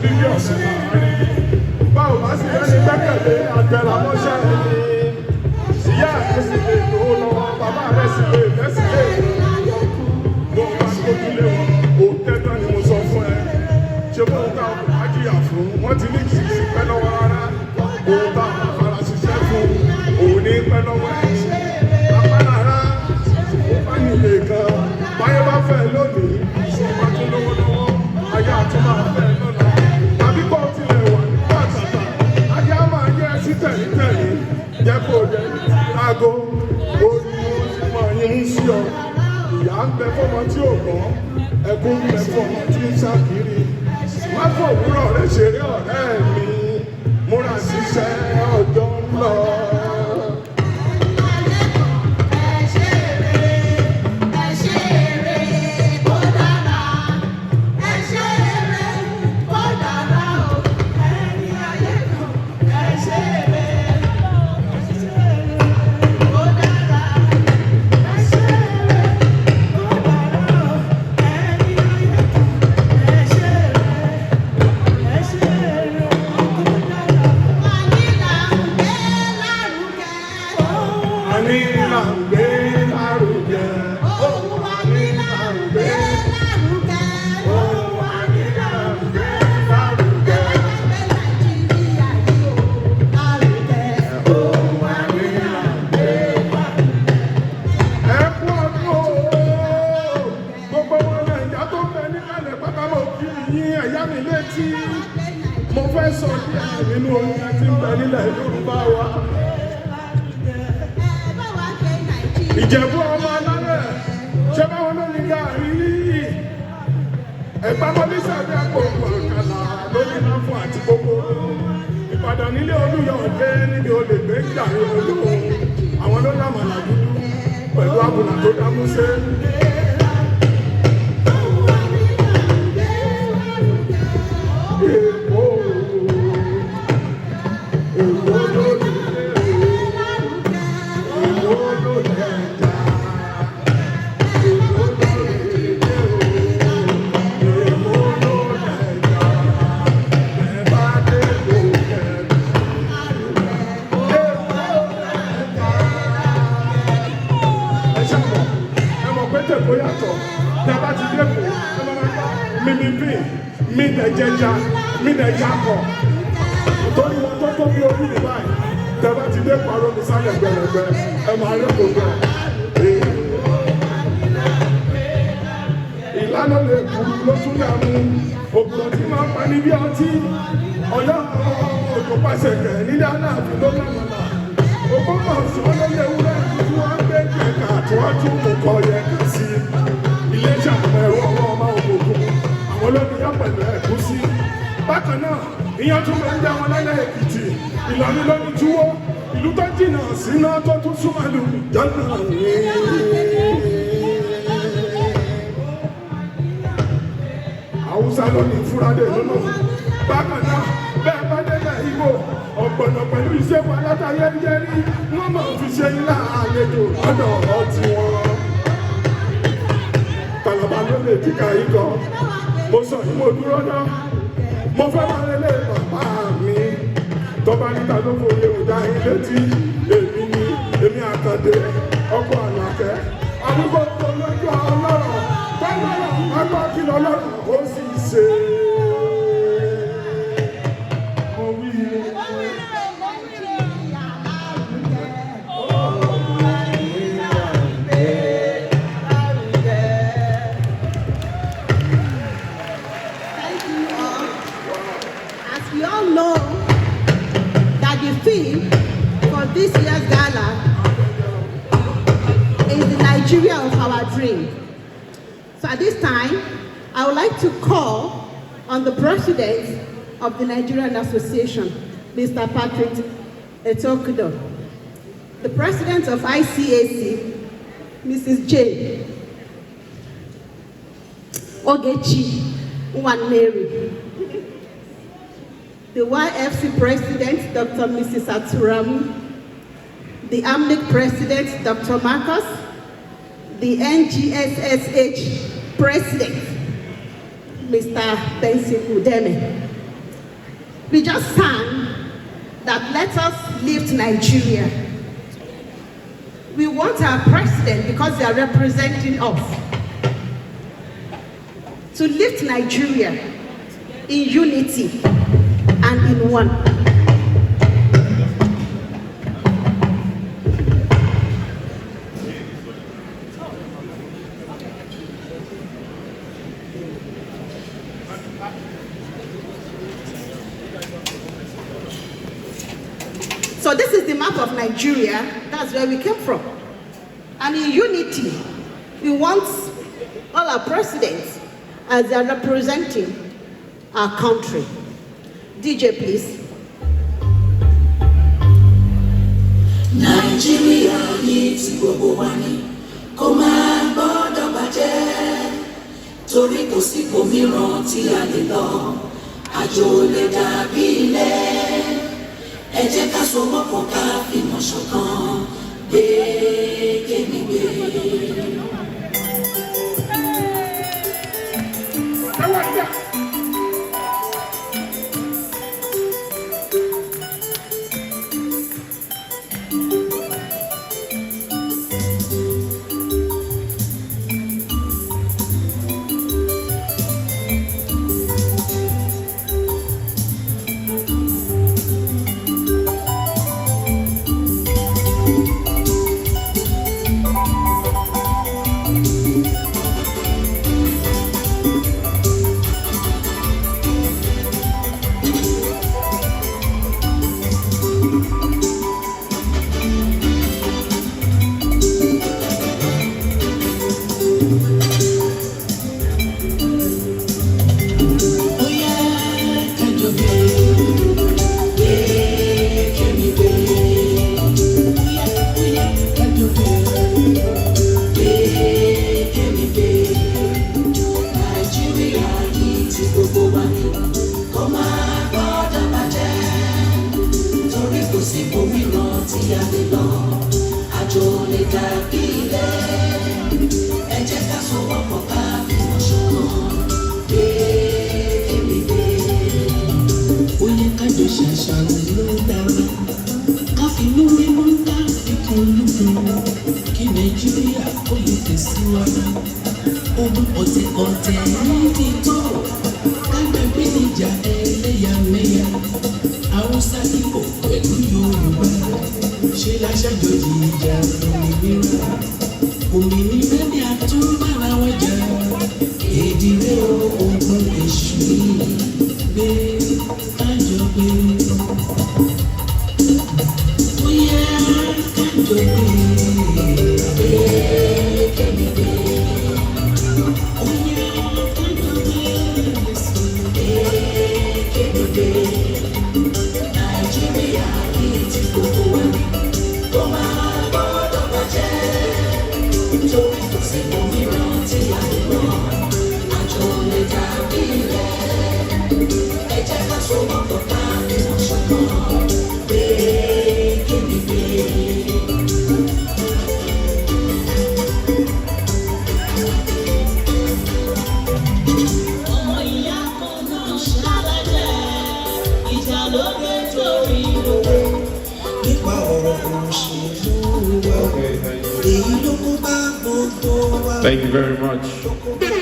bí ọ̀sẹ̀ láàárín. Báwo bá sì rẹ́ni gbẹ́kẹ̀lé àtẹ̀lámọ́ṣẹ́ ẹni? Ìyá rẹ̀ sì lè lówó lọ́wọ́, bàbá rẹ̀ sì lè lẹ́sìn lè lò. Bó bá gbójú lé wọn, ó tẹ́tàn ni mo sọ fún ẹ. Ṣé bó ta ọkọ̀ ájíyà fún? Wọ́n ti ní kì í sí pẹ́ lọ́wọ́ rárá. Bó bá àfàrà ṣiṣẹ́ fún, òun ní pẹ́ lọ́wọ́ ẹ̀. Apálára, ó bá nílé kan, báyé bá fẹ́ lónìí, ìṣòwò tún lówó lọ́wọ́, ayé àtúmọ̀ fẹ́ lọ́la. Tàbí kọ́ tilẹ̀ wà ní pàtàkì, ayé á máa yẹ sí tẹ̀lítẹ̀lí, jẹ́ kó jẹ́ láago, orí wọn ti máa yín ń sí ọ. Ìyá ń bẹ fọmọ tí ò gbọ́n, ẹkún ń bẹ fọmọ tí ń ṣàkírí. Má fò òwúrọ̀ rẹ̀ ṣeré ọ̀rẹ́ mi, múra ṣiṣẹ́ ọjọ́ ń lọ. Mo fẹ́ sọ díẹ̀ nínú orin tí ń bẹ nílẹ̀ Yorùbá wa. Ìjẹ̀bú ọmọ alárẹ̀ ṣé báwọn ló ní gàrí? Ẹ̀gbá mọ́lísà bí àpòkù àkàlà lórí láfún àti gbogbo. Ìbàdàn nílé Olúyọ̀dé níbi olè gbé gàrí olóhùn. Àwọn ló dá màlà dúdú pẹ̀lú àbùnà tó dá músé. Mi dẹ̀ jẹja, mi dẹ̀ jakọ̀. Torí wọn tó tóbi orí mi báyìí, tẹ́lá ti dé pàrọ̀ mi sálẹ̀ gbẹ̀rẹ̀gbẹ̀, ẹ máa rí kò gbẹ̀. Ìlànà lè kúrú ló tún yà mú. Ògùn tí máa ń pa níbi ọtí. Ọ̀yọ́ òjò pàṣẹ kẹ̀ nílé aláàfin ló lámàlà. Ògbó kan sọ lóye ewúrẹ́ tí wọ́n gbé kẹ̀kẹ́ àti wọ́n tún mú kọ yẹ kà sí. Ilé ìṣàkóso ọmọ ọmọ ògùn. Olóògbé pẹ̀lú ẹ̀gúsí. Bákan náà, ìyẹn tún máa ń jẹ́ wọn lálẹ́ Èkìtì. Ìlọrin ló ní túwó. Ìlú tó jìnnà síná tó tún súnmọ́ ìlú jọ́nà ní. Haúsá ló ní Fúrádé lónà. Bákan náà, bẹ́ẹ̀ bá délẹ̀ Ìgbò, ọ̀gbọ̀nà pẹ̀lú ìṣègùn alátayẹ́rí wọ́n máa fi ṣe ilá àlejò lọ́dọ̀ ọtí wọn. Kàlàbà ló lè kíkà ikọ̀. Mo sọ ní mo dúró náà, mo fẹ́ máa lélẹ̀ bàbá mi. Tọ́ba níta ló fòye òdà ilé tí èmi Àkàndé ọkọ̀ Àlàkẹ́. Àdúgbò tó lójú ọlọ́rọ̀, tọ́lọ́rọ̀ akọ́ kí lọ́lọ́rọ̀ ó sì ṣe. Mo wí this year's gala is the Nigeria of our dream. So at this time, I would like to call on the president of the Nigerian Association, Mr. Patrick Etokudo, the president of ICAC, Mrs. J. Ogechi Nwaneri, the YFC president, Dr. Mrs. Aturamu, the AMNIC president, Dr. Marcus, the NGSSH president, Mr. Benson Udeme, We just sang that let us lift Nigeria. We want our president, because they are representing us, to lift Nigeria in unity and in one. So this is the map of Nigeria. That's where we came from. And in unity, we want all our presidents as they are representing our country. DJ, please. Nigeria needs gbogbo wa ni, kò máa gbọ́dọ̀ bàjẹ́, torí kò sí ibòmíràn tí a lè lọ, àjò lè dàbí ilé. Ẹ jẹ́ ká sowọ́pọ̀ ká fìmọ̀ ṣọ̀kan, gbé kémi gbé. Thank you very much.